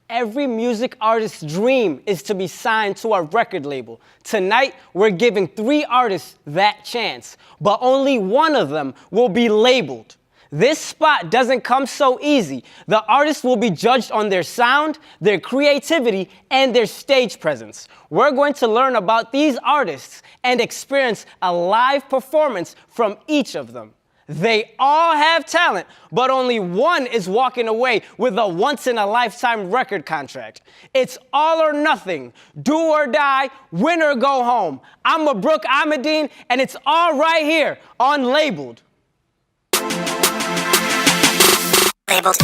Every music artist's dream is to be signed to a record label. Tonight, we're giving 3 artists that chance, but only one of them will be labeled. This spot doesn't come so easy. The artists will be judged on their sound, their creativity, and their stage presence. We're going to learn about these artists and experience a live performance from each of them. They all have talent, but only one is walking away with a once-in-a-lifetime record contract. It's all or nothing, do or die, win or go home. I'm Mabruk Ahmadine, and it's all right here on Labeled. Labeled.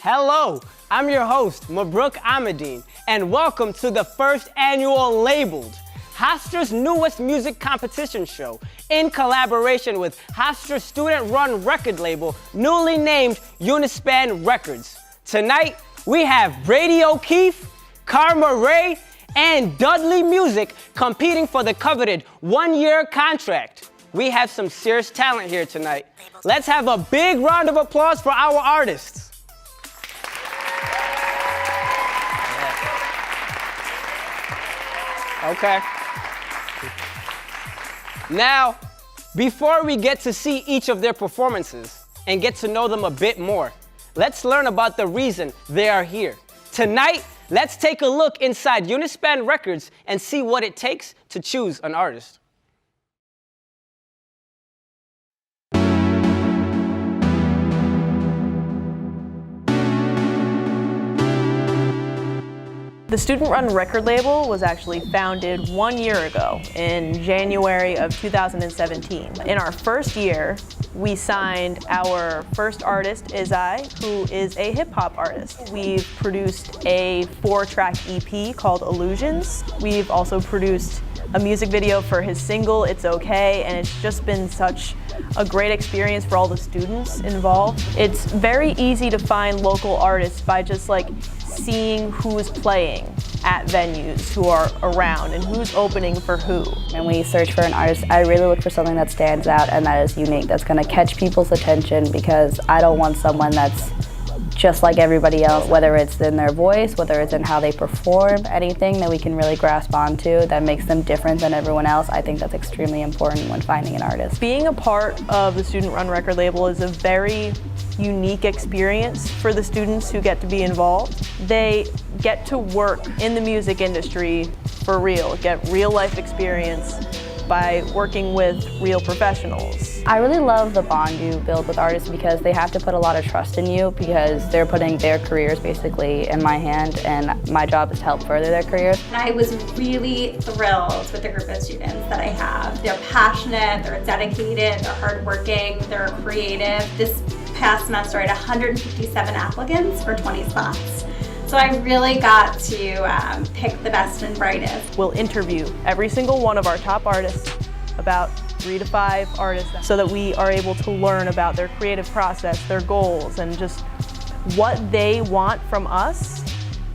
Hello, I'm your host, Mabruk Ahmadine, and welcome to the first annual Labeled, Hofstra's newest music competition show in collaboration with Hofstra's student-run record label, newly named Unispan Records. Tonight, we have Brady O'Keefe, Karma Ray, and Dudley Music competing for the coveted one-year contract. We have some serious talent here tonight. Let's have a big round of applause for our artists. Okay. Now, before we get to see each of their performances and get to know them a bit more, let's learn about the reason they are here. Tonight, let's take a look inside Unispan Records and see what it takes to choose an artist. The student-run record label was actually founded 1 year ago in January of 2017. In our first year, we signed our first artist, Izai, who is a hip-hop artist. We've produced a 4-track EP called Illusions. We've also produced a music video for his single, It's Okay, and it's just been such a great experience for all the students involved. It's very easy to find local artists by just seeing who's playing at venues, who are around, and who's opening for who. When we search for an artist, I really look for something that stands out and that is unique, that's going to catch people's attention, because I don't want someone that's just like everybody else, whether it's in their voice, whether it's in how they perform, anything that we can really grasp onto that makes them different than everyone else. I think that's extremely important when finding an artist. Being a part of the student-run record label is a very unique experience for the students who get to be involved. They get to work in the music industry for real, get real life experience by working with real professionals. I really love the bond you build with artists because they have to put a lot of trust in you, because they're putting their careers basically in my hand, and my job is to help further their careers. I was really thrilled with the group of students that I have. They're passionate, they're dedicated, they're hardworking, they're creative. This past semester I had 157 applicants for 20 spots. So I really got to pick the best and brightest. We'll interview every single one of our top artists, about 3 to 5 artists, so that we are able to learn about their creative process, their goals, and just what they want from us,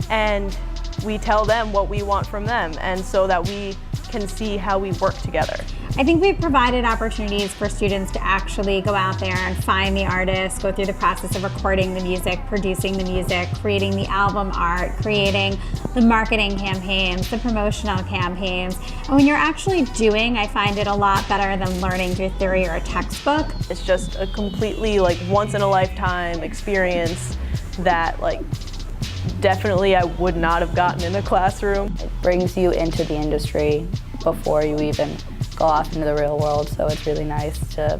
and we tell them what we want from them, and so that we can see how we work together. I think we've provided opportunities for students to actually go out there and find the artists, go through the process of recording the music, producing the music, creating the album art, creating the marketing campaigns, the promotional campaigns. And when you're actually doing, I find it a lot better than learning through theory or a textbook. It's just a completely once-in-a-lifetime experience that definitely I would not have gotten in a classroom. It brings you into the industry before you even go off into the real world, so it's really nice to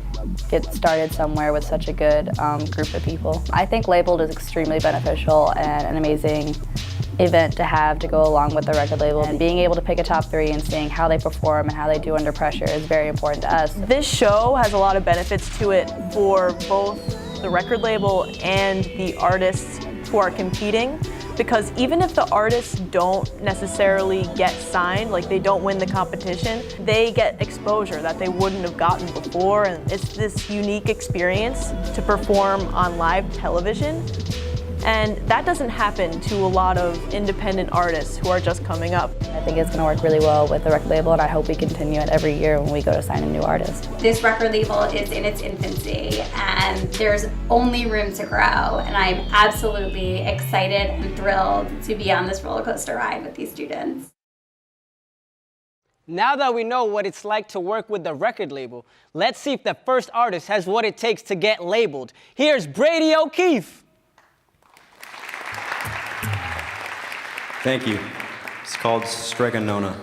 get started somewhere with such a good group of people. I think Labeled is extremely beneficial and an amazing event to have to go along with the record label, and being able to pick a top 3 and seeing how they perform and how they do under pressure is very important to us. This show has a lot of benefits to it for both the record label and the artists who are competing. because even if the artists don't necessarily get signed, like they don't win the competition, they get exposure that they wouldn't have gotten before, and it's this unique experience to perform on live television. And that doesn't happen to a lot of independent artists who are just coming up. I think it's going to work really well with the record label, and I hope we continue it every year when we go to sign a new artist. This record label is in its infancy and there's only room to grow, and I'm absolutely excited and thrilled to be on this roller coaster ride with these students. Now that we know what it's like to work with the record label, let's see if the first artist has what it takes to get labeled. Here's Brady O'Keefe. Thank you. It's called Stregonona.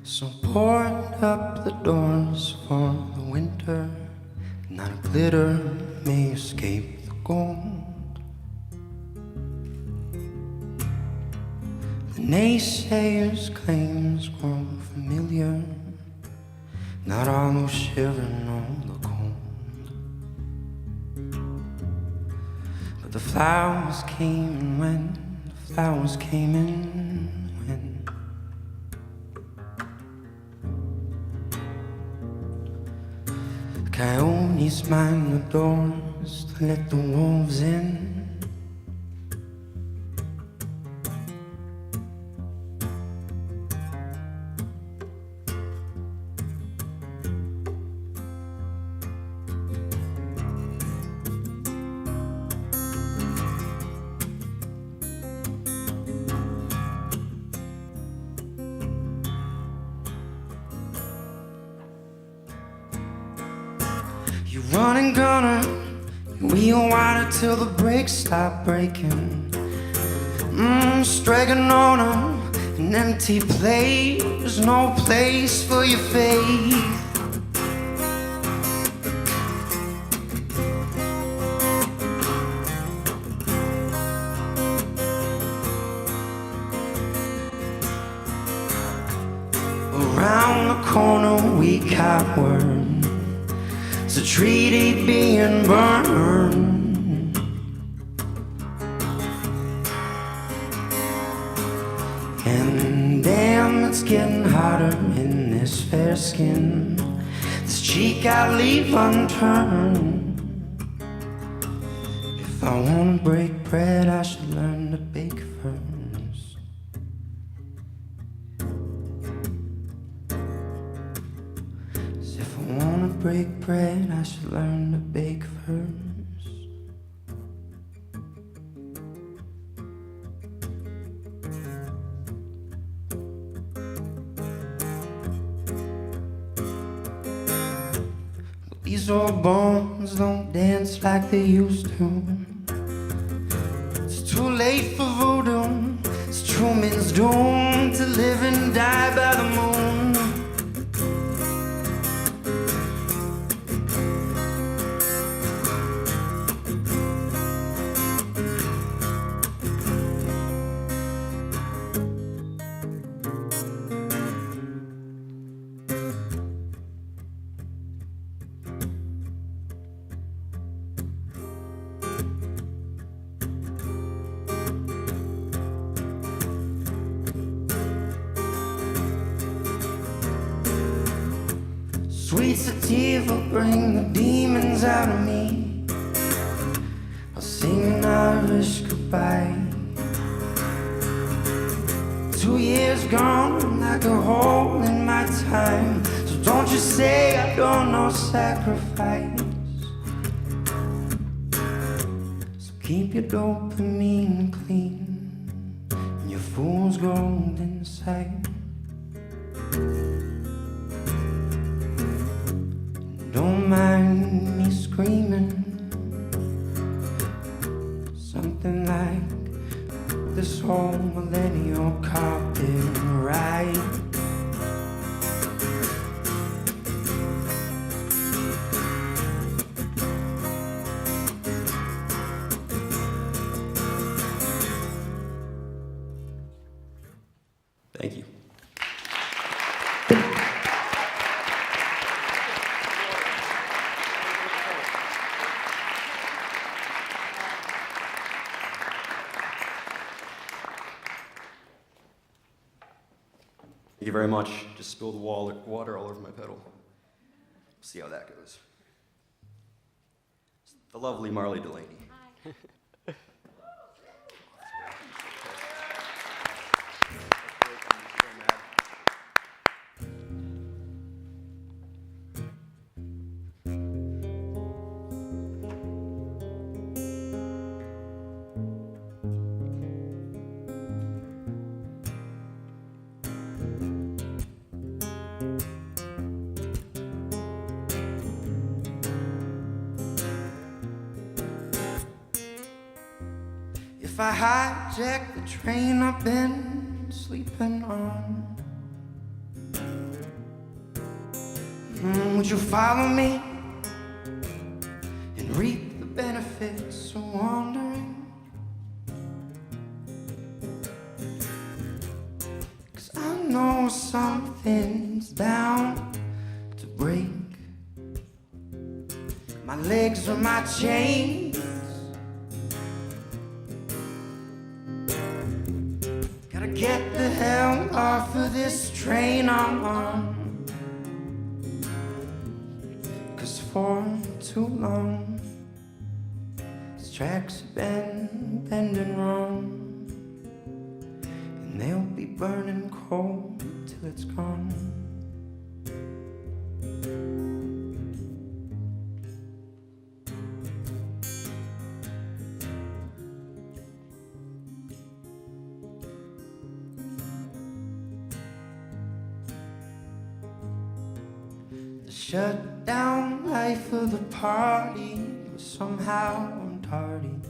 So board up the doors for the winter, not a glitter may escape the gold. The naysayers' claims grow familiar, not all those shivering all the cold. But the flowers came and went, the flowers came and went. Coyotes mind the doors to let the wolves in. You run and gunner, you wheel wider till the brakes stop breaking. Stregonona, an empty place, no place for your faith. Around the corner we got word. It's a treaty being burned. And damn, it's getting hotter in this fair skin. This cheek I leave unturned. If I wanna break bread, I should learn to bake first. If I wanna break bread, I should learn to bake first. But these old bones don't dance like they used to. It's too late for voodoo. It's Truman's doom to live and die by the moon. Sweet sativa, bring the demons out of me. I'll sing an Irish goodbye. 2 years gone like a hole in my time. So don't you say I don't know sacrifice. So keep your dopamine clean and your fool's gold inside. Don't mind me screaming something like this whole millennial carpet ride. Thank you very much. Just spilled water all over my pedal. See how that goes. It's the lovely Marley Delaney. If I hijack the train I've been sleeping on, would you follow me and reap the benefits of wandering? 'Cause I know something's bound to break. My legs are my chains. Gotta get the hell off of this train I'm on. 'Cause for too long these tracks have been bending wrong, and they'll be burning cold till it's gone. Shut down life of the party, but somehow I'm tardy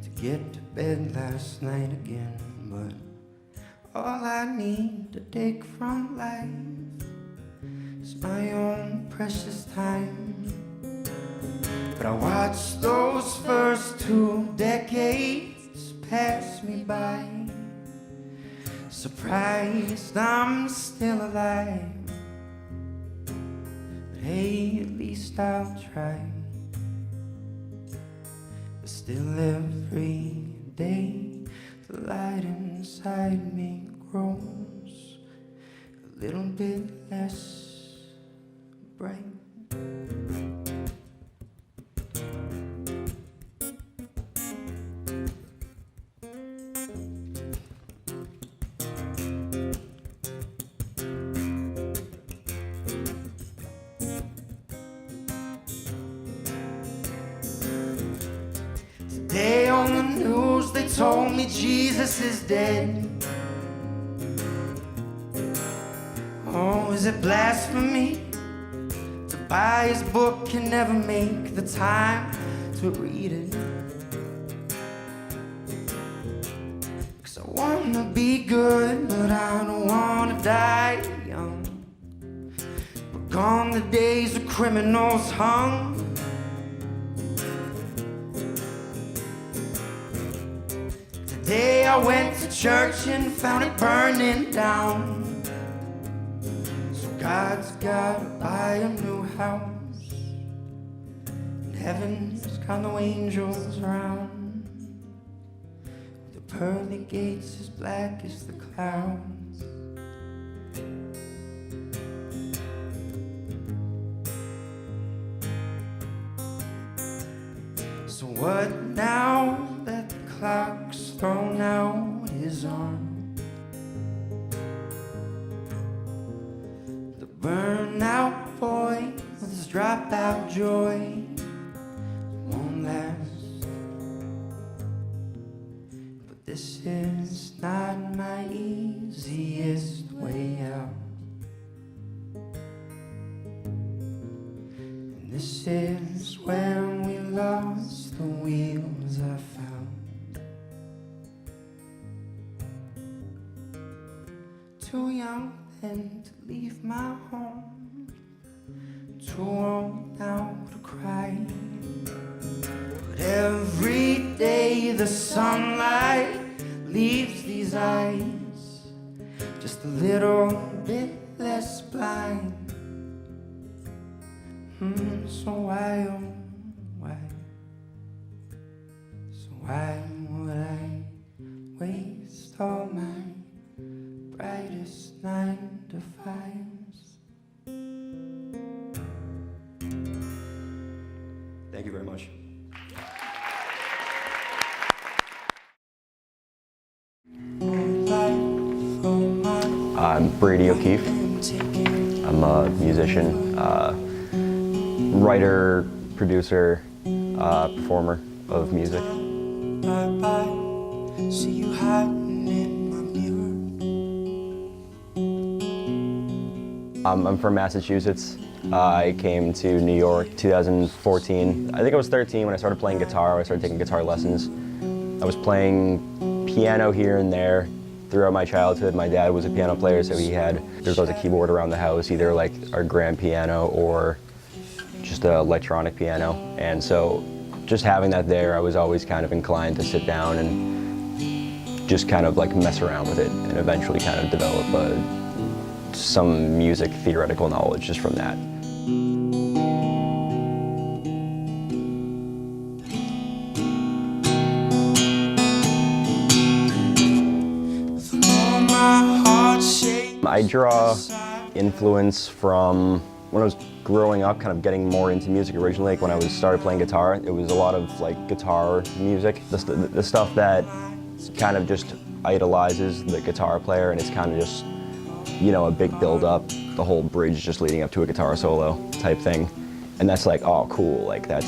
to get to bed last night again. But all I need to take from life is my own precious time. But I watched those first 2 decades pass me by, surprised I'm still alive. Hey, at least I'll try. But still every day the light inside me grows a little bit less bright. Today on the news they told me Jesus is dead. Oh, is it blasphemy to buy his book and never make the time to read it? 'Cause I wanna be good, but I don't wanna die young. But gone the days of criminals hung. Today I went to church and found it burning down. So God's gotta buy a new house, and heaven's got no angels around. The pearly gates as black as the clouds. So what now that the clock's thrown out his arm? The burnout boy with his dropout joy won't last. But this is not my easiest way out. And this is where we lost the wheels I found. Too young then to leave my home, too old now to cry. But every day the sunlight leaves these eyes just a little bit less blind. So why, oh why, so why would I waste all my brightest nights Thank you very much. I'm Brady O'Keefe. I'm a musician, writer, producer, performer of music. See you hiding in my mirror. I'm from Massachusetts. I came to New York 2014. I think I was 13 when I started playing guitar. I started taking guitar lessons. I was playing piano here and there throughout my childhood. My dad was a piano player, so there was a keyboard around the house, either like our grand piano or just an electronic piano. And so just having that there, I was always kind of inclined to sit down and just kind of like mess around with it and eventually kind of develop some music theoretical knowledge just from that. I draw influence from when I was growing up, kind of getting more into music originally. Like when I started playing guitar, it was a lot of like guitar music, the stuff that kind of just idolizes the guitar player, and it's kind of just, you know, a big build-up, the whole bridge just leading up to a guitar solo type thing, and that's like, oh, cool, like that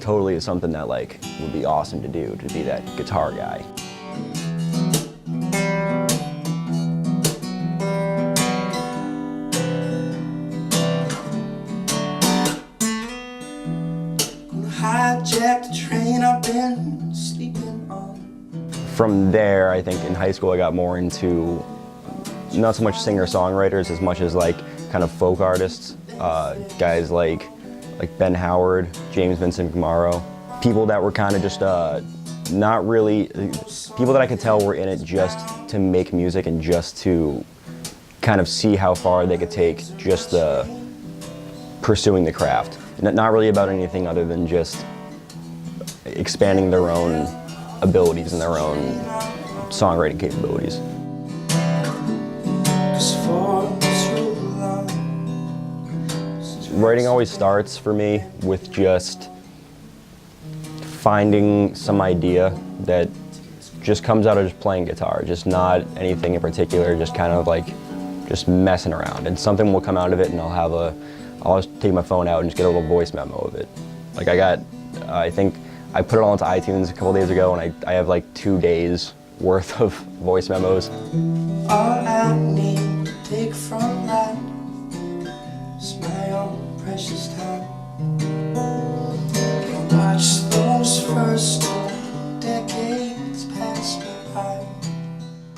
totally is something that like would be awesome to do, to be that guitar guy. Hijacked the train I've been sleeping on. From there, I think in high school I got more into not so much singer-songwriters as much as like kind of folk artists, guys like Ben Howard, James Vincent Gumaro, people that were kind of just not really, people that I could tell were in it just to make music and just to kind of see how far they could take just pursuing the craft. Not really about anything other than just expanding their own abilities and their own songwriting capabilities. Writing always starts for me with just finding some idea that just comes out of just playing guitar, just not anything in particular, just kind of like just messing around, and something will come out of it, and I'll just take my phone out and just get a little voice memo of it. Like I think I put it all into iTunes a couple days ago, and I have like 2 days worth of voice memos. All I need to take from life is my own precious time. Watch those first decades pass me by.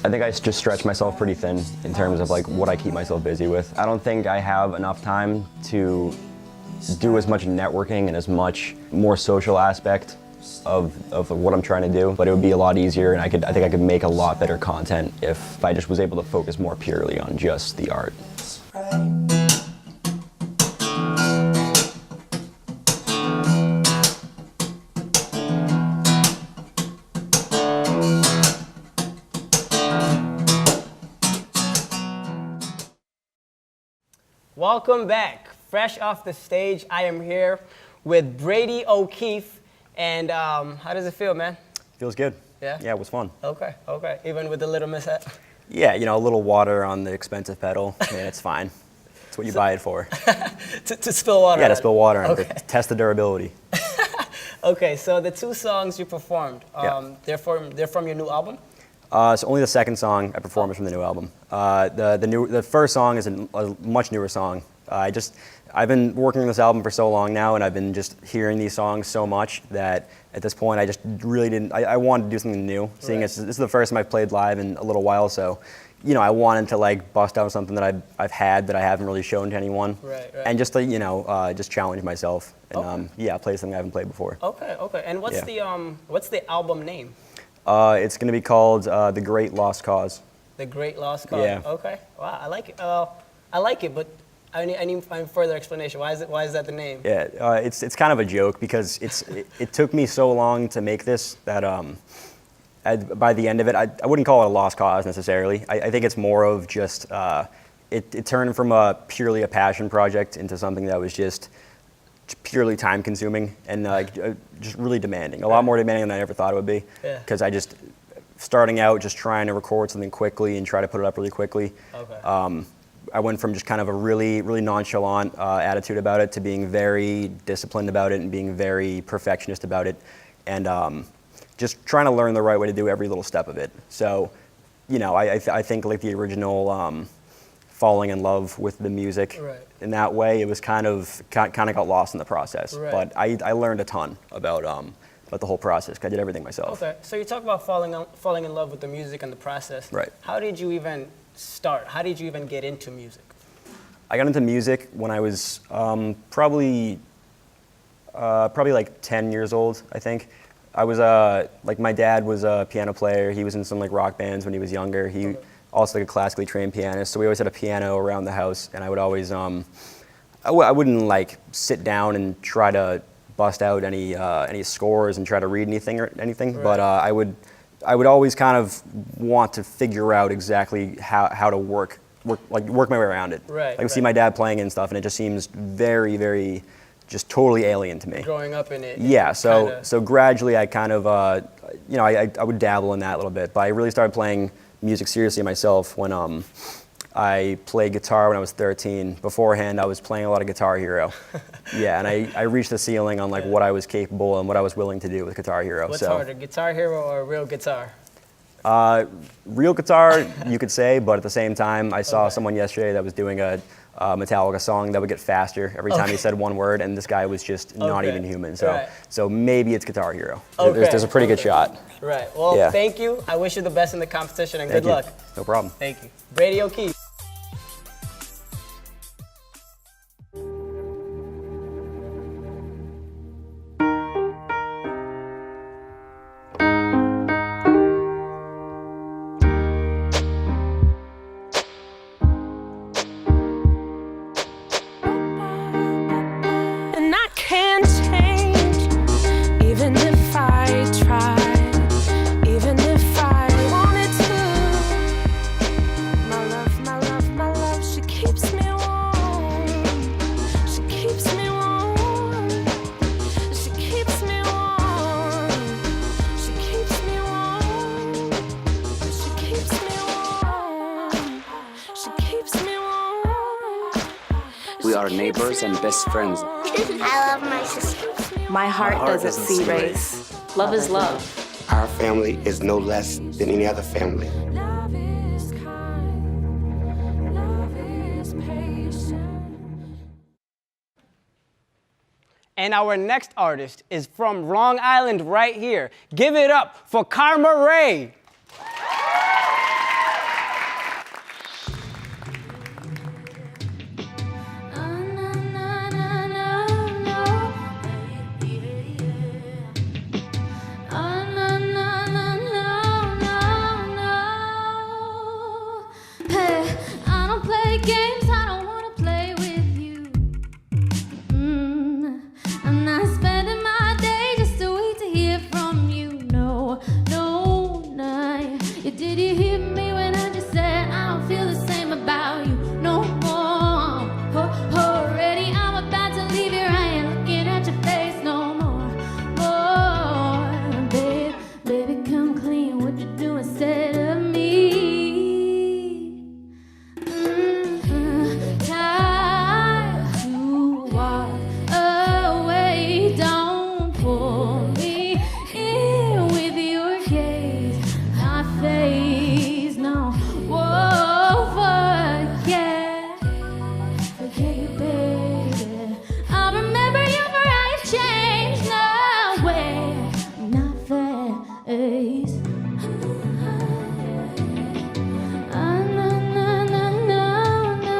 I think I just stretch myself pretty thin in terms of like what I keep myself busy with. I don't think I have enough time to do as much networking and as much more social aspect of what I'm trying to do, but it would be a lot easier, and I think I could make a lot better content if I just was able to focus more purely on just the art. Welcome back. Fresh off the stage, I am here with Brady O'Keefe. And how does it feel, man? Feels good. Yeah? Yeah, it was fun. Okay. Even with the little mishap? Yeah, you know, a little water on the expensive pedal, yeah, it's fine. It's what you buy it for. to spill water on to spill water on okay. it, to test the durability. Okay, so the 2 songs you performed, yeah. they're from your new album? So only the second song I performed is from the new album. The first song is a much newer song. I've been working on this album for so long now, and I've been just hearing these songs so much that at this point I just really didn't. I wanted to do something new. Seeing as this is the first time I've played live in a little while, so you know I wanted to like bust out something that I've had that I haven't really shown to anyone, right. And just to just challenge myself and play something I haven't played before. Okay. And what's the album name? It's going to be called The Great Lost Cause. The Great Lost Cause. Yeah. Okay. Wow, I like it. I like it, but I need further explanation. Why is that the name? Yeah, it's kind of a joke because it took me so long to make this that by the end of it, I wouldn't call it a lost cause necessarily. I think it's more of just it turned from purely a passion project into something that was just purely time consuming and just really demanding. A lot more demanding than I ever thought it would be. Yeah. Because starting out just trying to record something quickly and try to put it up really quickly. Okay. I went from just kind of a really, really nonchalant attitude about it to being very disciplined about it and being very perfectionist about it, and just trying to learn the right way to do every little step of it. So, you know, I think like the original falling in love with the music Right. in that way, it was kind of got lost in the process. Right. But I learned a ton about the whole process. 'Cause I did everything myself. Okay, so you talk about falling in love with the music and the process. Right. How did you even start? How did you even get into music? I got into music when I was probably like 10 years old, I think. I was like my dad was a piano player. He was in some like rock bands when he was younger. He also like a classically trained pianist. So we always had a piano around the house, and I would always I wouldn't like sit down and try to bust out any scores and try to read anything or anything, Right. but I would always kind of want to figure out exactly how to work my way around it. Right, I can see right. my dad playing and stuff, and it just seems very, very, just totally alien to me. Growing up in it. Yeah, kinda- so gradually I kind of, you know, I would dabble in that a little bit, but I really started playing music seriously myself when I played guitar when I was 13. Beforehand, I was playing a lot of Guitar Hero. Yeah, and I reached the ceiling on like what I was capable and what I was willing to do with Guitar Hero. What's so. harder, Guitar Hero or real guitar? Real guitar, you could say, but at the same time, I saw Okay. someone yesterday that was doing a Metallica song that would get faster every time he said one word, and this guy was just not Okay. even human. So, Right. so maybe it's Guitar Hero. Okay. There's a pretty good shot. Right. Well, Yeah. thank you. I wish you the best in the competition and Thank good you. luck. No problem. Thank you. Brady O'Keefe. And I can't change, even if I tried, even if I wanted to. My love, my love, my love, she keeps me warm. She keeps me warm. She keeps me warm. She keeps me warm. She keeps me warm. She keeps me warm. We are neighbors and best friends. I love my sister. My heart doesn't see race. Love is love. Our family is no less than any other family. Love is kind. Love is patient. And our next artist is from Long Island right here. Give it up for Karma Ray. Hey, I don't play games, I don't wanna play with you. I'm not spending my day just to wait to hear from you. No, no, no. Did you hear me when I just said I don't feel the same about you no more? Already I'm about to leave you, I ain't looking at your face no more. More, babe, baby, come clean. What you do instead of me? Time to walk away. Don't pull me in with your gaze. My face, no. Whoa, forget you, baby. I remember you, but I changed. No way, not face. No, no, no, no, no.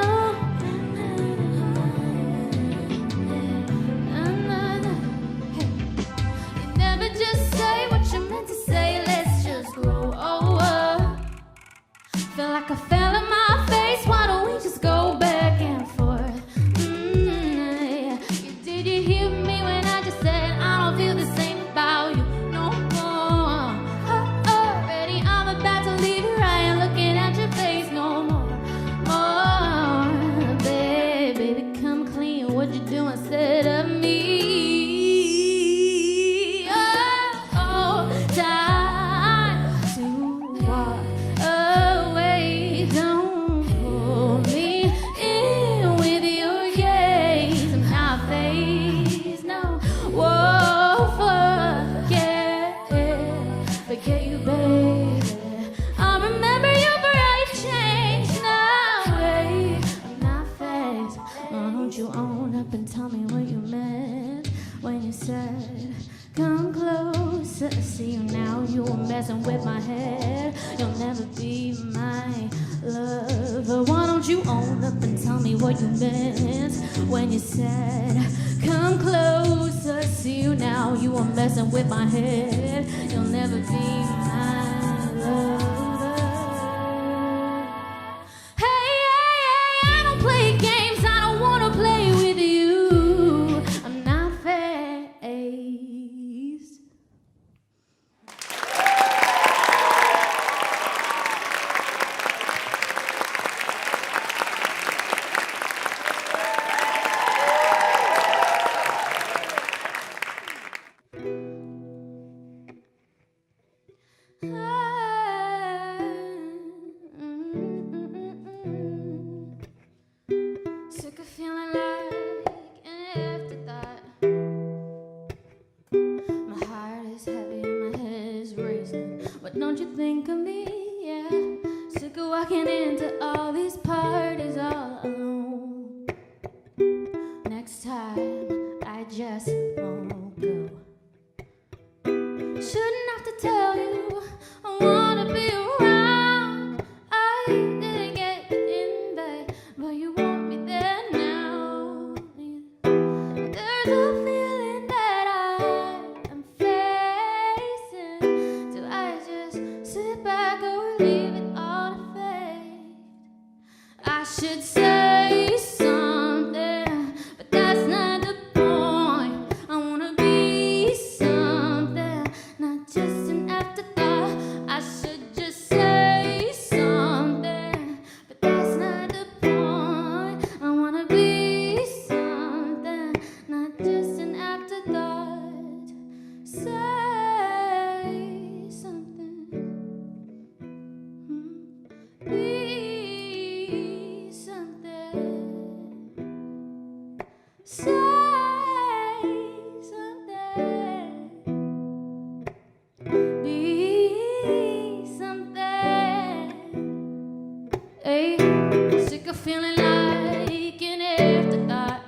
You never just say what you meant to say. Let's just grow over. Feel like I fell in my face. Why don't we just go back and forth? Did you hear me when I just said I don't feel the same about you no more? Already I'm about to leave you. I ain't looking at your face no more. More, baby, come clean. What you do instead of me? and tell me what you meant when you said, come closer, see you now, you were messing with my head. You'll never be my lover. Why don't you own up and tell me what you meant when you said, come closer, see you now, you were messing with my head. You'll never be my lover. Sick of feeling like an afterthought. My heart is heavy and my head is racing. What don't you think of me? Yeah. Sick of walking into all these parties all alone. Next time I just won't go. Shouldn't have to tell you I wanna be around. I didn't get the invite, but you want me there now. There's a feeling that I am facing. Do I just sit back or leave it all to fate? I should say something, but that's not the point. I wanna be something, not just an afterthought. I should just say something, but that's not the point. I wanna be something, not just an afterthought. Say something. Be something. Say something. Be something. Hey, sick of feeling like an afterthought.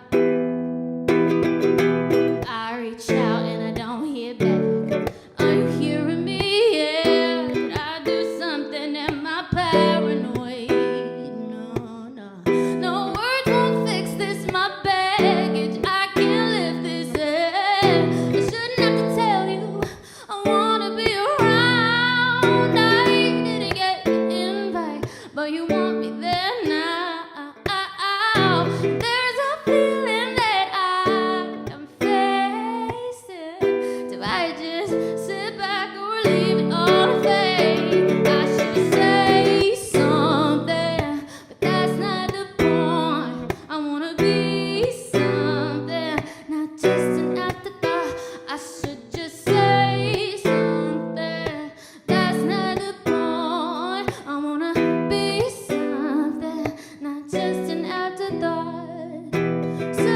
I reach out and I don't hear back. Are you hearing me? Yeah. Did I do something? Am I paranoid? No words won't fix this. My baggage, I can't lift this head. I shouldn't have to tell you I wanna be around. I didn't get the invite, but you want me there now. There's a feeling that I am facing. Do I just sit back or leave it all to fate? I should say something, but that's not the point. I wanna be something, not just an afterthought. I should just say something, that's not the point. I wanna be something, not just an afterthought. Say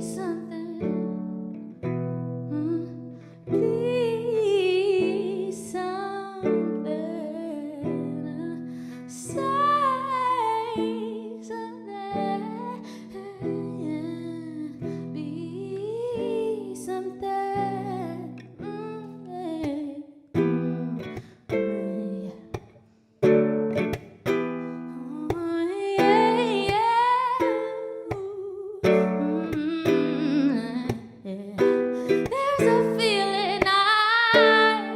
something. Be something. Say something. Be something. There's a feeling I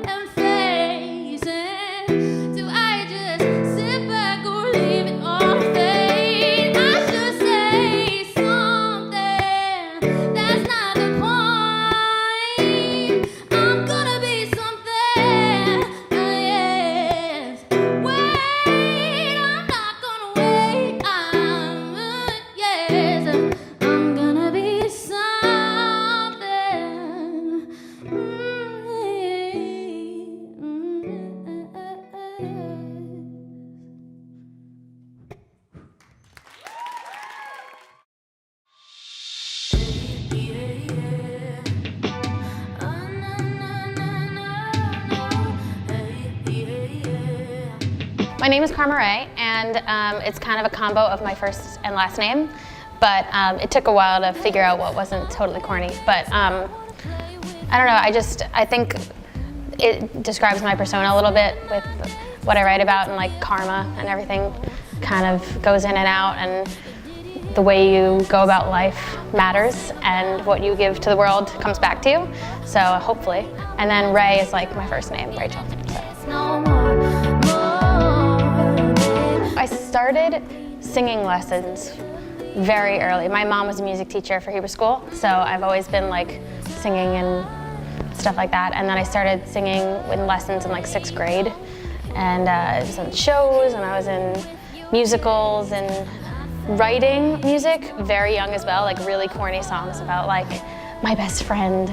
am facing. Do I just sit back or leave it all to fate? I should say something, that's not the point. I'm gonna be something, yes. Wait, I'm not gonna wait. Yes, I'm gonna be something. My name is Karma Ray, and it's kind of a combo of my first and last name. but it took a while to figure out what wasn't totally corny. But I don't know, I think it describes my persona a little bit with what I write about, and like karma and everything kind of goes in and out, and the way you go about life matters, and what you give to the world comes back to you, so hopefully. And then Ray is like my first name, Rachel. So. I started singing lessons very early. My mom was a music teacher for Hebrew school, so I've always been like singing and stuff like that. And then I started singing in lessons in like 6th grade, and I was in shows, and I was in musicals, and writing music very young as well, like really corny songs about like my best friend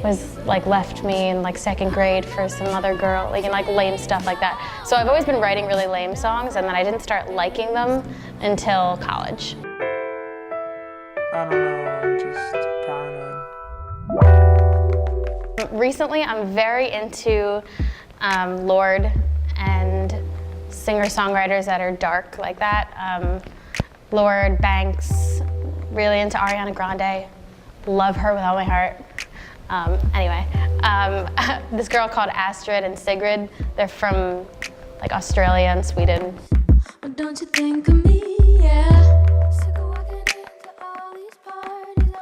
was like left me in like 2nd grade for some other girl, like, and like lame stuff like that. So I've always been writing really lame songs, and then I didn't start liking them until college. I don't know, I'm just paranoid. Recently, I'm very into Lorde and singer-songwriters that are dark like that. Lorde, Banks, really into Ariana Grande. Love her with all my heart. Anyway, this girl called Astrid and Sigrid. They're from like Australia and Sweden. But don't you think of me, yeah? Sick of walking into all these parties,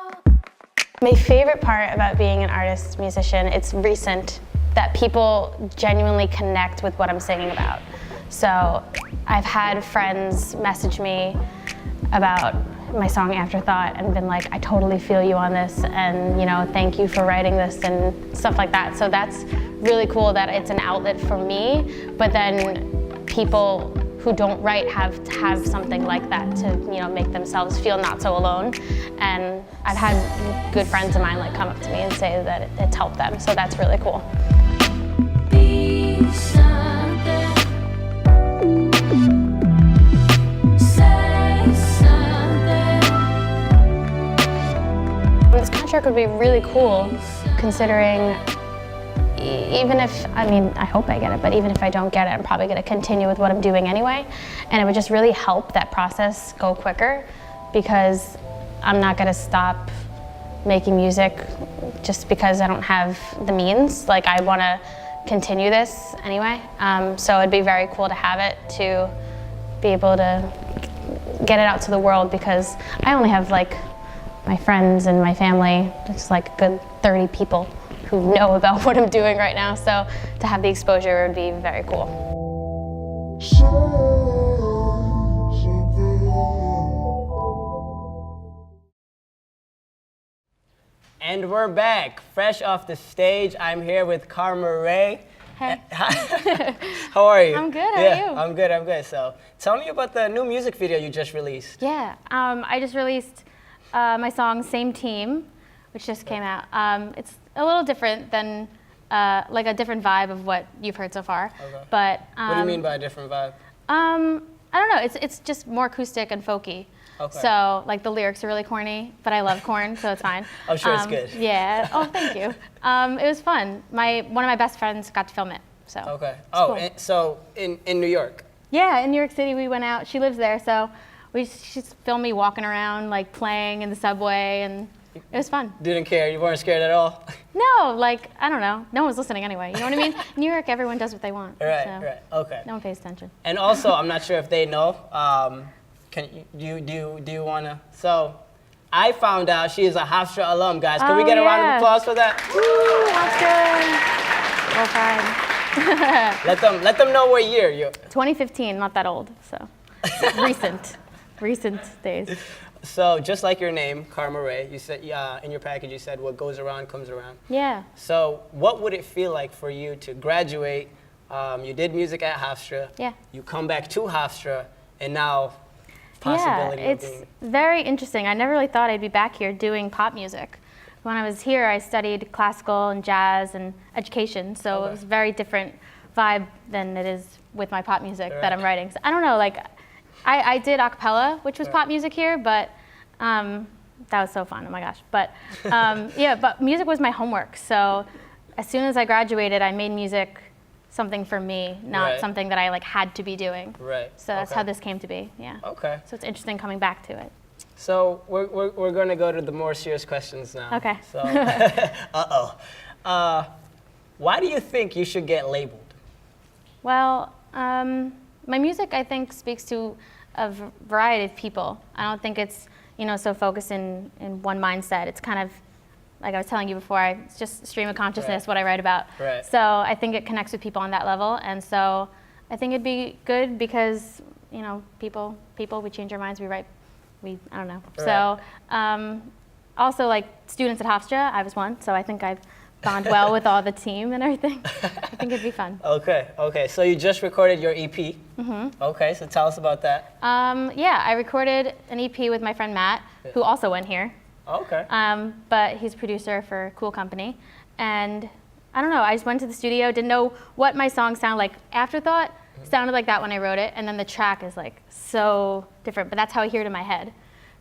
My favorite part about being an artist, musician, it's recent, that people genuinely connect with what I'm singing about. So I've had friends message me about my song Afterthought and been like, I totally feel you on this, and you know, thank you for writing this and stuff like that. So that's really cool that it's an outlet for me, but then people who don't write have something like that to, you know, make themselves feel not so alone. And I've had good friends of mine like come up to me and say that it's helped them, so that's really cool. This contract would be really cool, considering even if, I mean, I hope I get it, but even if I don't get it, I'm probably going to continue with what I'm doing anyway. And it would just really help that process go quicker, because I'm not going to stop making music just because I don't have the means. Like, I want to continue this anyway. So it'd be very cool to have it, to be able to get it out to the world, because I only have like my friends and my family, it's like a good 30 people who know about what I'm doing right now. So to have the exposure would be very cool. And we're back, fresh off the stage. I'm here with Karma Ray. Hey. How are you? I'm good, how are you? I'm good. So tell me about the new music video you just released. Yeah, I just released my song Same Team, which just came out. It's a little different than, like a different vibe of what you've heard so far. Okay. But what do you mean by a different vibe? I don't know, it's just more acoustic and folky. Okay. So like the lyrics are really corny, but I love corn, so it's fine. I'm sure it's good. Yeah, oh thank you. It was fun. One of my best friends got to film it, so. Okay, cool. So in New York? Yeah, in New York City we went out, she lives there, so she filmed me walking around, like playing in the subway, and it was fun. Didn't care, you weren't scared at all? No, like, I don't know, no one's listening anyway, you know what I mean? In New York, everyone does what they want. Right, okay. No one pays attention. And also, I'm not sure if they know, do you wanna? So, I found out she is a Hofstra alum, guys. Can we get a round of applause for that? Woo, Hofstra. let them know what year you're. 2015, not that old, so recent days. So just like your name, Karma Ray, you said in your package you said what goes around comes around. Yeah. So what would it feel like for you to graduate? You did music at Hofstra. Yeah. You come back to Hofstra, and now possibility of being. It's very interesting. I never really thought I'd be back here doing pop music. When I was here, I studied classical and jazz and education, so it was a very different vibe than it is with my pop music that I'm writing. So I don't know, like, I did a cappella, which was pop music here, but that was so fun, oh my gosh. But yeah, but music was my homework, so as soon as I graduated, I made music something for me, not something that I like had to be doing. Right. So that's how this came to be, yeah. Okay. So it's interesting coming back to it. So we're going to go to the more serious questions now. Okay. So, why do you think you should get labeled? Well, my music, I think, speaks to a variety of people. I don't think it's, so focused in one mindset. It's kind of, like I was telling you before, it's just stream of consciousness, what I write about. Right. So I think it connects with people on that level. And so I think it'd be good because, people, we change our minds, I don't know. Right. So also like students at Hofstra, I was one, so I think I've bond well with all the team and everything. I think it'd be fun. Okay. So you just recorded your EP. Mm-hmm. Okay, so tell us about that. Yeah, I recorded an EP with my friend Matt, who also went here. Okay. But he's a producer for Cool Company. And I don't know, I just went to the studio, didn't know what my song sounded like. Afterthought sounded like that when I wrote it, and then the track is like so different, but that's how I hear it in my head.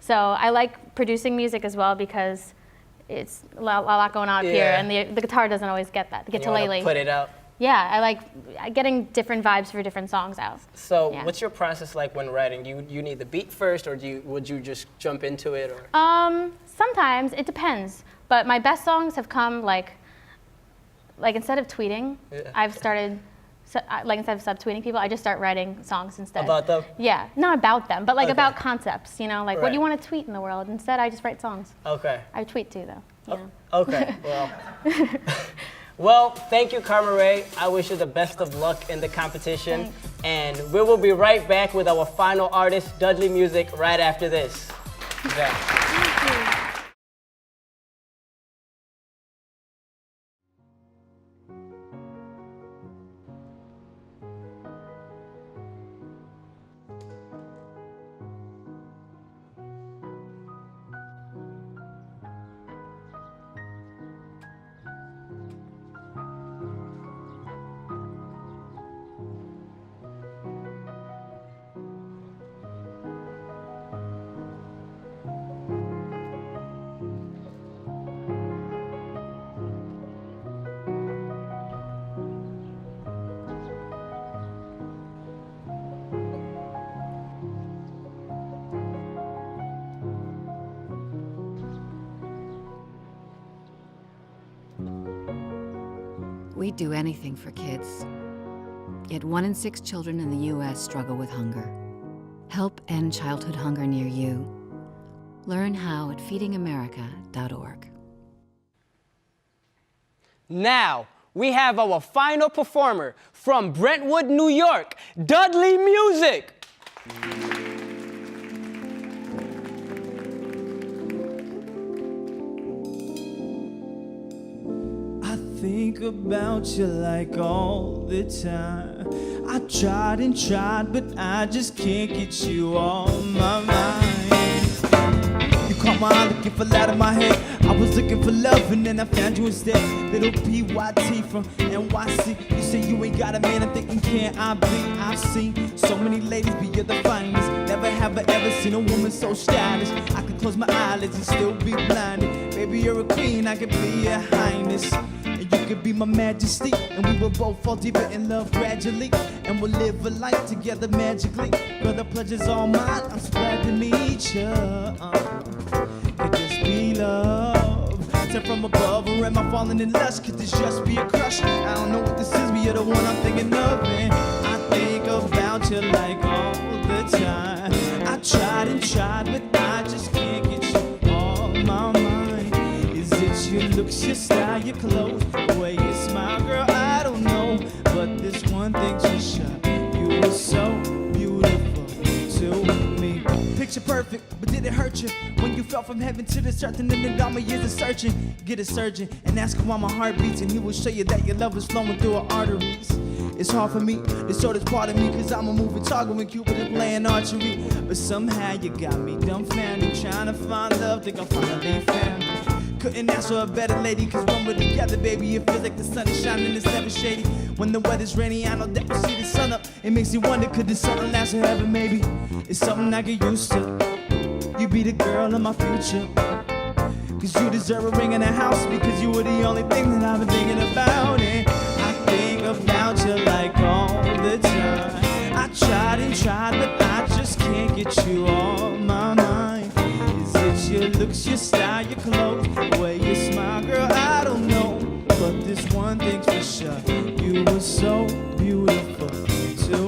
So I like producing music as well because it's a lot going on up here, and the guitar doesn't always get that. The guitar put it out. Yeah, I like getting different vibes for different songs out. So what's your process like when writing? You need the beat first, or would you just jump into it? Or? Sometimes it depends, but my best songs have come like instead of tweeting, I've started. So, instead of subtweeting people, I just start writing songs instead. About them? Yeah, not about them, but about concepts, what do you want to tweet in the world? Instead, I just write songs. Okay. I tweet too, though. Yeah. Okay, well, thank you, Karma Ray. I wish you the best of luck in the competition. Thanks. And we will be right back with our final artist, Dudley Music, right after this. Okay. Thank you. We'd do anything for kids. Yet 1 in 6 children in the U.S. struggle with hunger. Help end childhood hunger near you. Learn how at feedingamerica.org. Now, we have our final performer from Brentwood, New York, Dudley Music. Think about you like all the time. I tried and tried, but I just can't get you on my mind. You caught my eye looking for light in my head. I was looking for love and then I found you instead. Little PYT from NYC. You say you ain't got a man, I'm thinking can I be? I've seen so many ladies, but you're the finest. Never have I ever seen a woman so stylish. I could close my eyelids and still be blinded. Baby, you're a queen, I could be your highness. You could be my majesty, and we will both fall deeper in love gradually, and we'll live a life together magically. Girl, the pleasure's all mine. I'm so glad to meet you. Could this be love? Sent from above, or am I falling in lust? Could this just be a crush? I don't know what this is, but you're the one I'm thinking of, and I think about you like all the time. I tried and tried, but I just can't get you off my mind. Is it your looks, your style, your clothes, the way you smile, girl? I don't know, but this one thing just shot. You were so beautiful to me. Picture perfect, but did it hurt you when you fell from heaven to this earth and then all my years of searching? Get a surgeon and ask him why my heart beats, and he will show you that your love is flowing through our arteries. It's hard for me to show this part of me, cause I'm a moving target when Cupid is playing archery. But somehow you got me dumbfounded, trying to find love, think I finally found it. Couldn't ask for a better lady, cause when we're together, baby, it feels like the sun is shining, it's never shady. When the weather's rainy, I know that we'll see the sun up. It makes you wonder, could this something last forever, maybe? It's something I get used to. You be the girl of my future. Cause you deserve a ring in a house, because you were the only thing that I've been thinking about. And I think about you like all the time. I tried and tried, but I just can't get you off my mind. your looks, your style, your clothes, the way you smile, girl, I don't know. But this one thing's for sure, you were so beautiful too.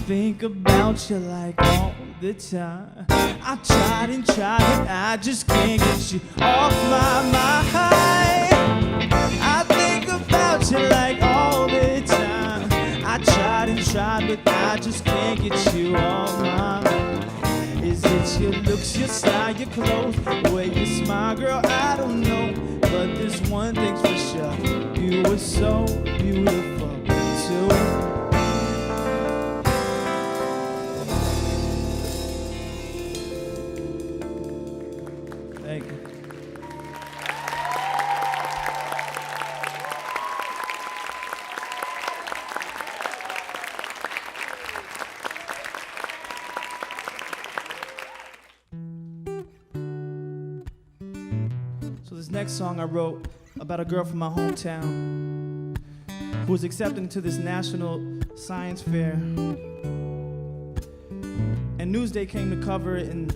Think about you like all the time. I tried and tried, but I just can't get you off my mind. I think about you like all the time. I tried and tried, but I just can't get you off my mind. Is it your looks, your style, your clothes, the way you smile, girl? I don't know, but this one thing's for sure, you were so beautiful too. Thank you. So this next song I wrote about a girl from my hometown who was accepted into this national science fair. And Newsday came to cover it, and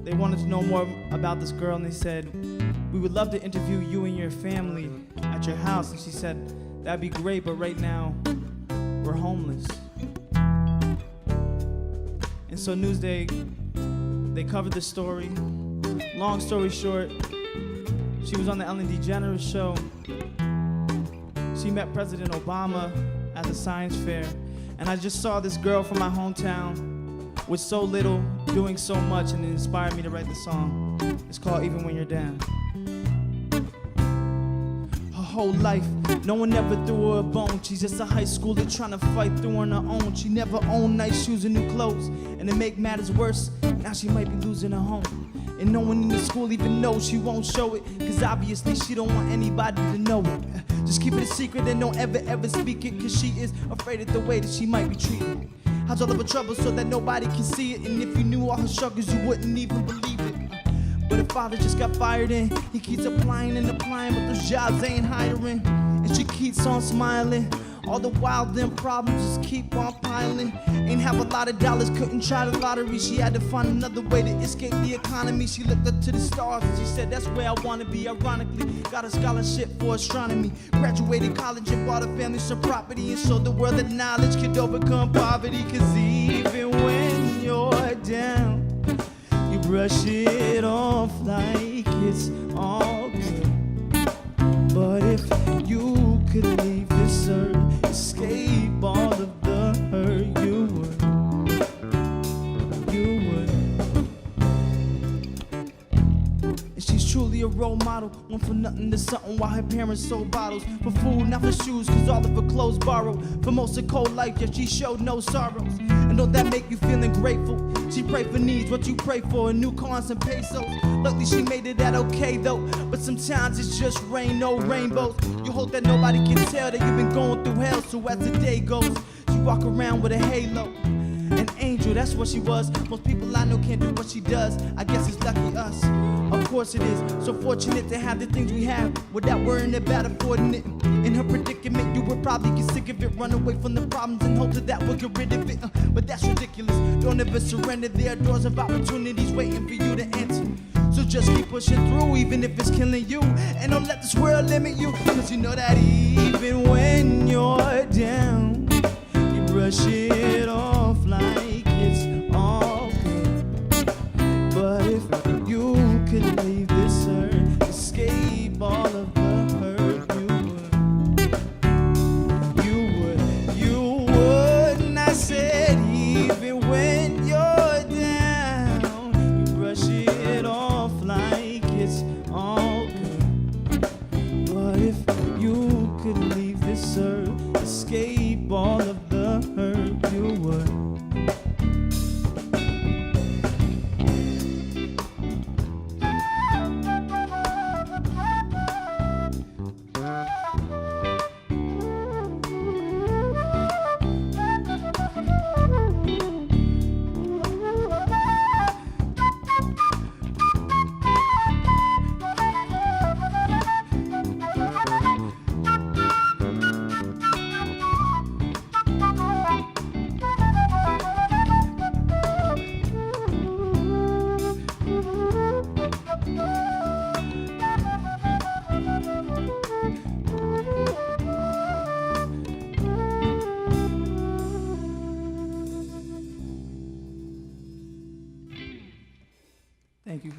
they wanted to know more about this girl, and they said, we would love to interview you and your family at your house. And she said, that'd be great, but right now, we're homeless. And so Newsday, they covered the story. Long story short, she was on the Ellen DeGeneres show. She met President Obama at the science fair. And I just saw this girl from my hometown with so little, doing so much, and it inspired me to write the song. It's called Even When You're Down. Her whole life, no one ever threw her a bone. She's just a high schooler trying to fight through on her own. She never owned nice shoes and new clothes. And to make matters worse, now she might be losing her home. And no one in the school even knows she won't show it, cause obviously she don't want anybody to know it. Just keep it a secret and don't ever speak it, cause she is afraid of the way that she might be treated. Hides all of her trouble so that nobody can see it, and if you knew all her struggles you wouldn't even believe it. But her father just got fired and he keeps applying and applying, but those jobs ain't hiring. And she keeps on smiling, all the while them problems just keep on piling. Ain't have a lot of dollars, couldn't try the lottery. She had to find another way to escape the economy. She looked up to the stars and she said, that's where I wanna be. Ironically, got a scholarship for astronomy. Graduated college and bought her family some property, and showed the world that knowledge could overcome poverty. Cause even when you're down, you brush it off like it's all good. But if you could leave this earth, escape all of the hurt, you would. And she's truly a role model, went from nothing to something while her parents sold bottles for food, not for shoes, cause all of her clothes borrowed. For most of cold life, yet she showed no sorrows. And don't that make you feeling grateful? She prayed for needs, what you pray for, a new car and some pesos. Luckily she made it out okay though, but sometimes it's just rain, no rainbows. You hope that nobody can tell that you've been going through hell, so as the day goes, you walk around with a halo. An angel, that's what she was. Most people I know can't do what she does. I guess it's lucky us. Of course it is. So fortunate to have the things we have without worrying about affording it. In her predicament, you would probably get sick of it. Run away from the problems and hope that we'll get rid of it. But that's ridiculous. Don't ever surrender. There are doors of opportunities waiting for you to enter. So just keep pushing through, even if it's killing you. And don't let this world limit you. Cause you know that even when you're down, you brush it off like it's all good. But if you could leave this earth, escape all of the hurt, you would. And I said, even when you're down, you brush it off like it's all good. But if you could leave deserve. Escape all of the hurt you would. Thank you.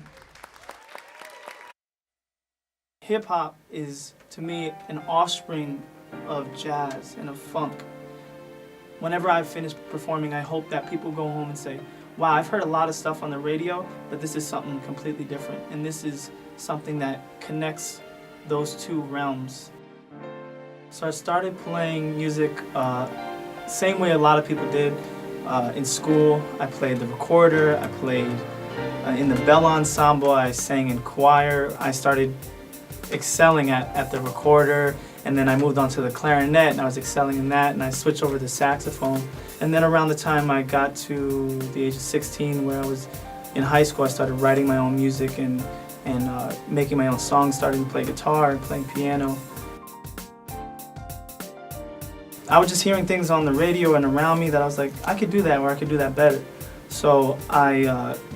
Hip hop is, to me, an offspring of jazz and of funk. Whenever I finish performing, I hope that people go home and say, wow, I've heard a lot of stuff on the radio, but this is something completely different. And this is something that connects those two realms. So I started playing music same way a lot of people did. In school, I played the recorder, I played in the bell ensemble, I sang in choir. I started excelling at the recorder, and then I moved on to the clarinet, and I was excelling in that, and I switched over to saxophone. And then around the time I got to the age of 16, where I was in high school, I started writing my own music and making my own songs, starting to play guitar and playing piano. I was just hearing things on the radio and around me that I was like, I could do that, or I could do that better. So I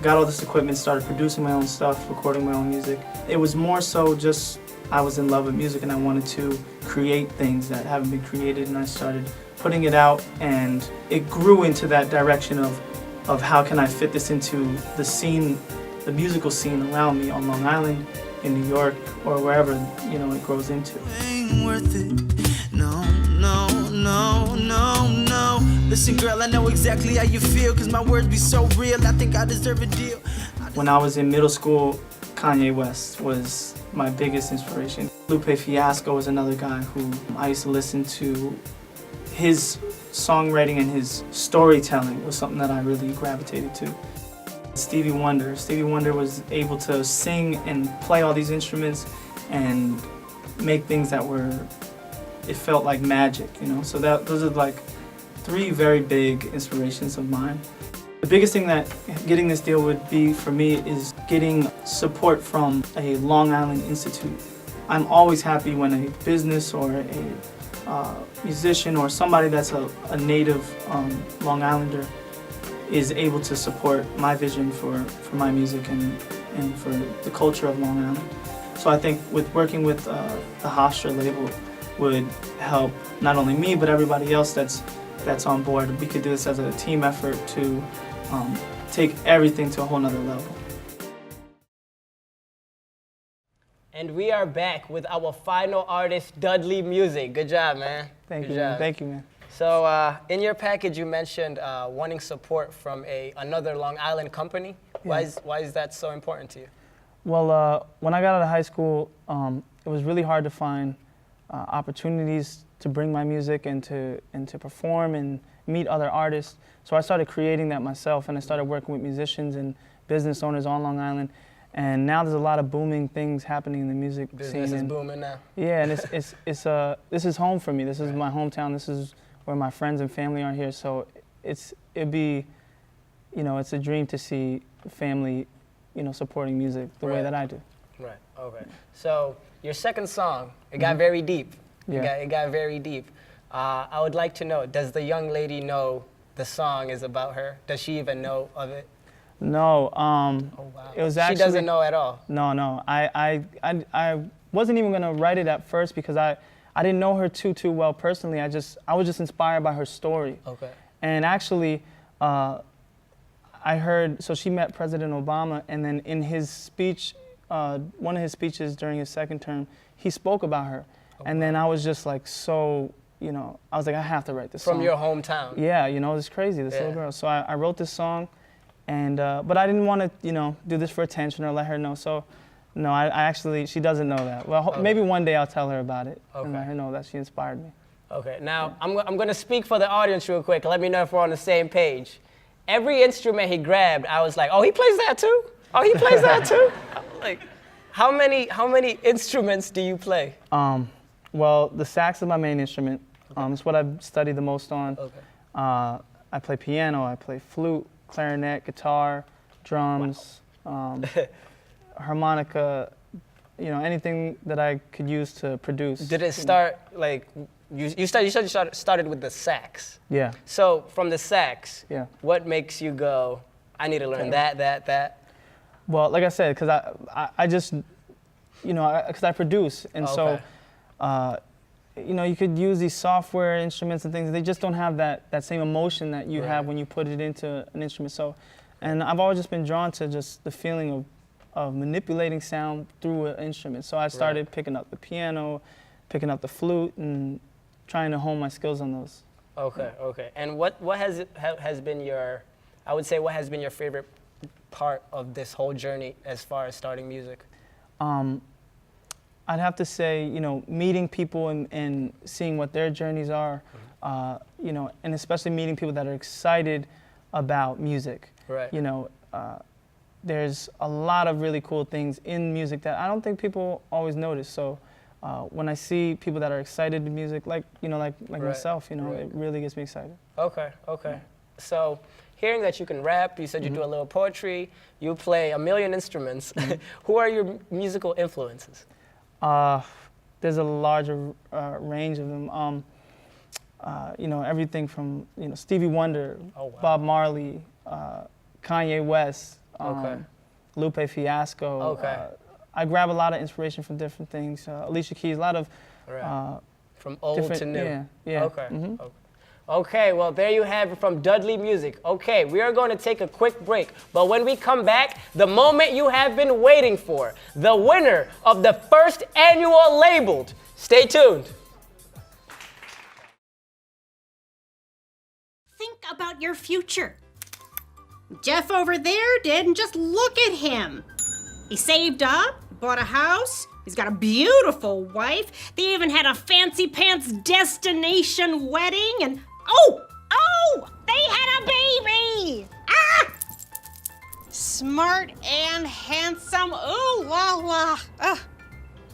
got all this equipment, started producing my own stuff, recording my own music. It was more so just I was in love with music and I wanted to create things that haven't been created, and I started putting it out, and it grew into that direction of how can I fit this into the scene, the musical scene around me on Long Island, in New York, or wherever, you know, it grows into. Ain't worth it. No, no, no, no, no. Listen, girl, I know exactly how you feel, cause my words be so real, I think I deserve a deal. When I was in middle school, Kanye West was my biggest inspiration. Lupe Fiasco was another guy who I used to listen to. His songwriting and his storytelling was something that I really gravitated to. Stevie Wonder. Stevie Wonder was able to sing and play all these instruments and make things that were, it felt like magic, you know? So those are like three very big inspirations of mine. The biggest thing that getting this deal would be for me is getting support from a Long Island Institute. I'm always happy when a business or a musician or somebody that's a native Long Islander is able to support my vision for my music and for the culture of Long Island. So I think with working with the Hofstra label would help not only me but everybody else that's on board. We could do this as a team effort to take everything to a whole nother level. And we are back with our final artist, Dudley Music. Good job, man. Thank you, man. Thank you, man. So in your package, you mentioned wanting support from another Long Island company. Yeah. Why is that so important to you? Well, when I got out of high school, it was really hard to find opportunities to bring my music and to perform and meet other artists. So I started creating that myself, and I started working with musicians and business owners on Long Island. And now there's a lot of booming things happening in the music scene. Business is booming now. Yeah, and this is home for me. This is my hometown. This is where my friends and family are here. So it'd be, you know, it's a dream to see family, you know, supporting music the way that I do. Right. Okay. So your second song, it got very deep. Yeah. It got very deep. I would like to know, does the young lady know the song is about her? Does she even know of it? No. Oh, wow. It was actually. She doesn't know at all. No. I wasn't even gonna write it at first because I didn't know her too well personally. I was just inspired by her story. Okay. And actually, I heard, so she met President Obama, and then in his speech, one of his speeches during his second term, he spoke about her. Oh, and then I was just like, so, you know, I was like, I have to write this song. From your hometown. Yeah, you know, it's crazy, this little girl. So I wrote this song, and but I didn't want to, you know, do this for attention or let her know. So, no, I actually, she doesn't know that. Well, maybe one day I'll tell her about it and let her know that she inspired me. Okay, now I'm gonna speak for the audience real quick. Let me know if we're on the same page. Every instrument he grabbed, I was like, oh, he plays that too? Oh, he plays that too? Like, how many instruments do you play? Well, the sax is my main instrument. It's what I've studied the most on. Okay. I play piano, I play flute, clarinet, guitar, drums, harmonica, anything that I could use to produce. Did it start like you started with the sax? Yeah. So from the sax, Yeah. what makes you go, I need to learn that? Well, like I said, because I just, because I produce, and so, you could use these software instruments and things. They just don't have that same emotion that you have when you put it into an instrument. So, and I've always just been drawn to just the feeling of manipulating sound through an instrument. So I started picking up the piano, picking up the flute, and trying to hone my skills on those. Okay. And what has been your, I would say, what has been your favorite part of this whole journey as far as starting music? I'd have to say, meeting people and seeing what their journeys are, and especially meeting people that are excited about music. Right. There's a lot of really cool things in music that I don't think people always notice. So when I see people that are excited to music, like myself, it really gets me excited. Okay. So hearing that you can rap, you said you do a little poetry, you play a million instruments. Who are your musical influences? There's a larger range of them. Everything from Stevie Wonder, Bob Marley, Kanye West, Lupe Fiasco. I grab a lot of inspiration from different things. Alicia Keys, a lot of from old to new. Yeah. Okay. Okay, well, there you have it from Dudley Music. Okay, we are going to take a quick break, but when we come back, the moment you have been waiting for, the winner of the first annual Labeled. Stay tuned. Think about your future. Jeff over there did, and just look at him. He saved up, bought a house, he's got a beautiful wife, they even had a fancy pants destination wedding, and they had a baby! Ah! Smart and handsome, ooh la la.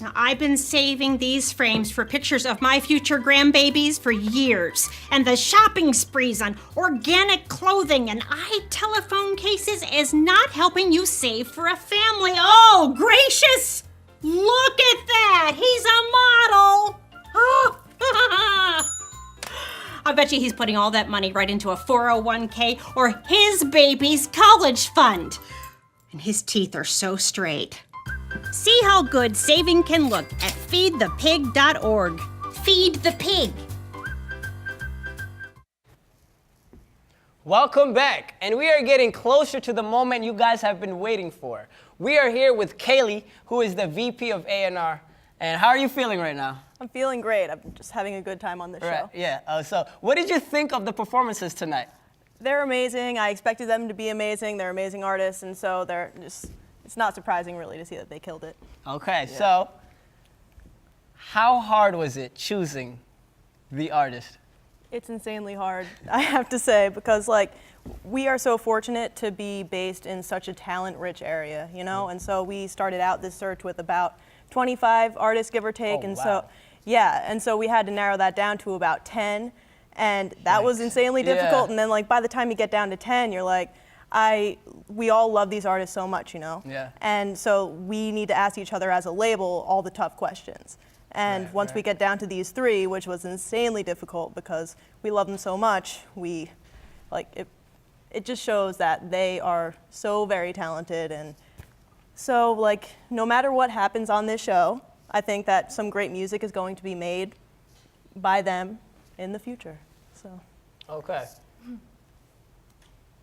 Now, I've been saving these frames for pictures of my future grandbabies for years, and the shopping sprees on organic clothing and telephone cases is not helping you save for a family. Oh, gracious! Look at that! He's a model! Oh. I bet you he's putting all that money right into a 401k or his baby's college fund. And his teeth are so straight. See how good saving can look at feedthepig.org. Feed the pig. Welcome back, and we are getting closer to the moment you guys have been waiting for. We are here with Kaylee, who is the VP of A&R. And how are you feeling right now? I'm feeling great. I'm just having a good time on this show. Yeah. So what did you think of the performances tonight? They're amazing. I expected them to be amazing. They're amazing artists, and so it's not surprising really to see that they killed it. Okay, so how hard was it choosing the artist? It's insanely hard, I have to say, because we are so fortunate to be based in such a talent-rich area, and so we started out this search with about 25 artists, give or take, and so we had to narrow that down to about 10, and that was insanely difficult. And then by the time you get down to 10, you're like, we all love these artists so much, and so we need to ask each other as a label all the tough questions. And once we get down to these 3, which was insanely difficult because we love them so much, it just shows that they are so very talented. And so no matter what happens on this show, I think that some great music is going to be made by them in the future. So. Okay.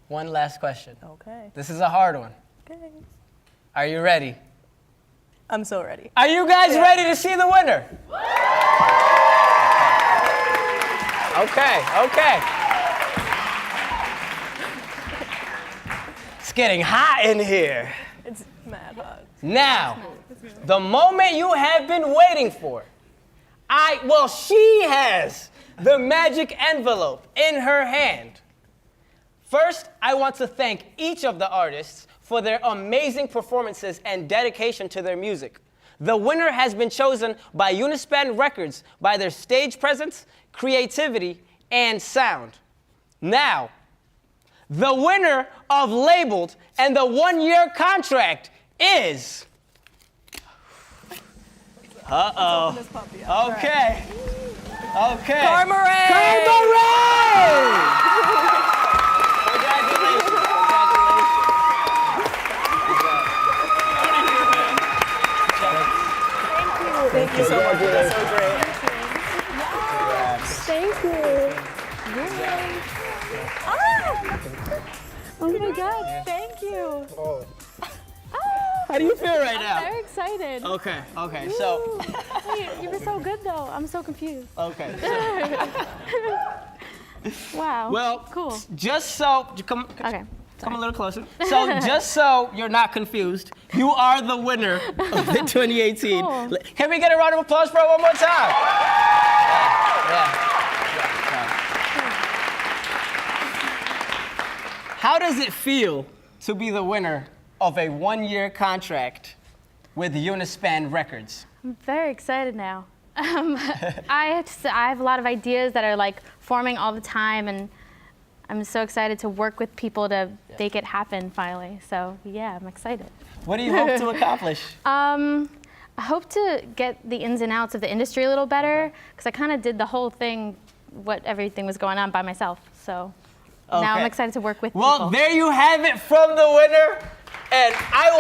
One last question. Okay. This is a hard one. Okay. Are you ready? I'm so ready. Are you guys ready to see the winner? Okay. It's getting hot in here. It's mad hot. Now, the moment you have been waiting for. She has. the magic envelope in her hand. First, I want to thank each of the artists for their amazing performances and dedication to their music. The winner has been chosen by Unispan Records by their stage presence, creativity, and sound. Now, the winner of Labeled and the one-year contract is... Uh-oh. Okay. Okay. Karma Ray! Karma Ray! Thank you so much. That's so great. Thank you. Oh my God, thank you. How do you feel right now? I'm very excited. Okay, okay, so... You were so good though. I'm so confused. Okay. Wow. Well, cool. Just so... Come a little closer. So, just so you're not confused, you are the winner of the 2018. Cool. Can we get a round of applause for her one more time? How does it feel to be the winner of a one-year contract with Unispan Records? I'm very excited now. I have a lot of ideas that are like forming all the time, and I'm so excited to work with people to make it happen finally. So yeah, I'm excited. What do you hope to accomplish? I hope to get the ins and outs of the industry a little better, because I kind of did the whole thing, everything was going on by myself. So now I'm excited to work with people. Well, there you have it from the winner. And I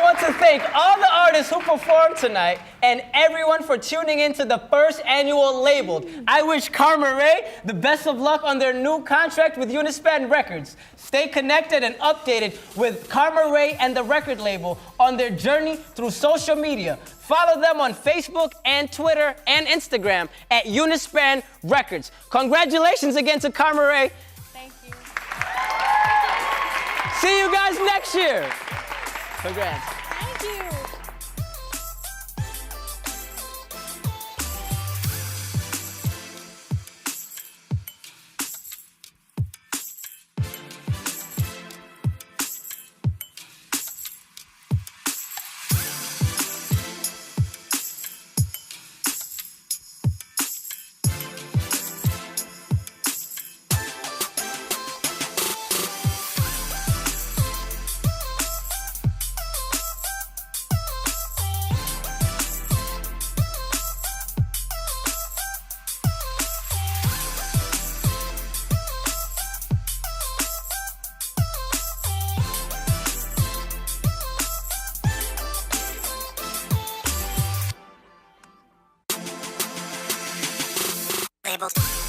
want to thank all the artists who performed tonight and everyone for tuning in to the first annual Labeled. I wish Karma Ray the best of luck on their new contract with Unispan Records. Stay connected and updated with Karma Ray and the record label on their journey through social media. Follow them on Facebook and Twitter and Instagram at Unispan Records. Congratulations again to Karma Ray. Thank you. See you guys next year. Congrats. Thank you. Labeled.